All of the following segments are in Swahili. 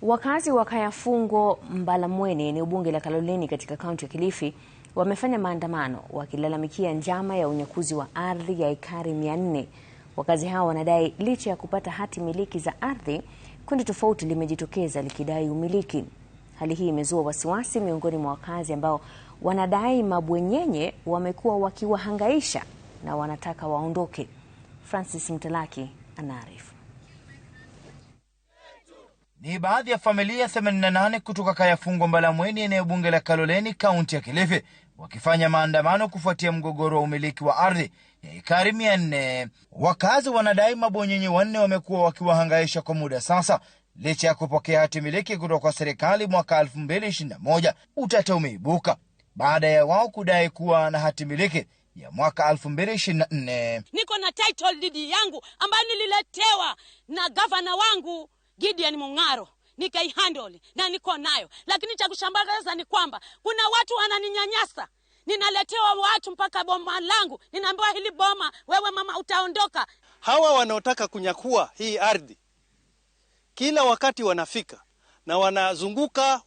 Wakazi wa Kayafungo Mbalamweni, eneo bunge la Kaloleni katika kaunti ya Kilifi, wamefanya maandamano wakilalamikia njama ya unyakuzi wa ardhi ya ekari 400. Wakazi hao wanadai licha ya kupata hati miliki za ardhi, kundi tofauti limejitokeza likidai umiliki. Hali hii imezua wasiwasi miongoni mwa wakazi ambao wanadai mabwenyenye wamekuwa wakiwahangaisha na wanataka waondoke. Francis Mtalaki anaarifu. Ni baadhi ya familia 88 kutoka Kayafungo Mbalamweni, eneo bunge la Kaloleni, kaunti ya Kilifi, wakifanya maandamano kufuatia mgogoro wa umiliki wa ardhi ya ekari 400. Wakazi wanadai mabwenyenye wanne wamekuwa wakiwahangaisha kwa muda sasa, licha ya kupokea hati miliki kutoka kwa serikali mwaka 2021. Utata umeibuka baada ya wao kudai kuwa na hati miliki ya mwaka 2024. Niko na title deed yangu ambayo nililetewa na gavana wangu Gideon Mungaro, nikaihandle na niko nayo, lakini cha kushangaza ni kwamba kuna watu wananinyanyasa. Ninaletewa watu mpaka boma langu, ninaambiwa hili boma wewe mama utaondoka. Hawa wanaotaka kunyakua hii ardhi kila wakati wanafika na wanazunguka.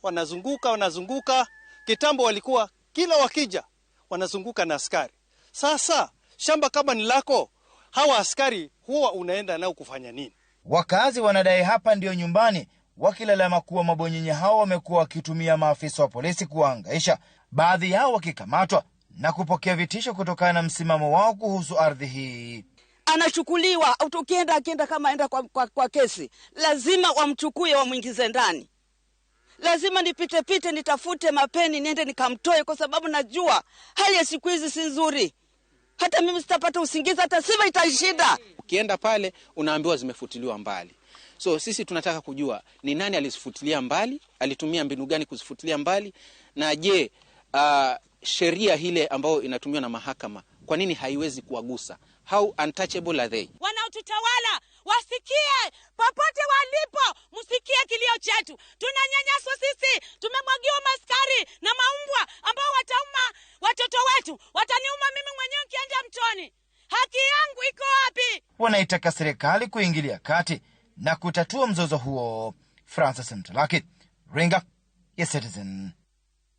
Kitambo walikuwa kila wakija wanazunguka na askari. Sasa shamba kama ni lako, hawa askari huwa unaenda nao kufanya nini? Wakazi wanadai hapa ndio nyumbani, wakilalama kuwa mabwenyenye hao wamekuwa wakitumia maafisa wa polisi kuwahangaisha, baadhi yao wakikamatwa na kupokea vitisho kutokana na msimamo wao kuhusu ardhi hii. Anachukuliwa, akienda kama enda kwa kesi, lazima wamchukue wamwingize ndani. Lazima nipite nitafute mapeni niende nikamtoe, kwa sababu najua hali ya siku hizi si nzuri. Hata mimi sitapata usingizi, hata sima itashinda. Ukienda pale unaambiwa zimefutiliwa mbali. So sisi tunataka kujua ni nani alizifutilia mbali, alitumia mbinu gani kuzifutilia mbali, na je, sheria ile ambayo inatumiwa na mahakama kwa nini haiwezi kuwagusa? How untouchable are they? Wanaotutawala wasikie, popote walipo msikie kilio chetu. Tunanyanyaswa sisi, tumemwagiwa maskari na maumbwa ambao watauma watoto wetu, wataniuma mimi mwenyewe kienda mtoni. Haki yangu iko wapi? Wanaitaka serikali kuingilia kati na kutatua mzozo huo. Francis Mtalaki, Ringa ya Citizen.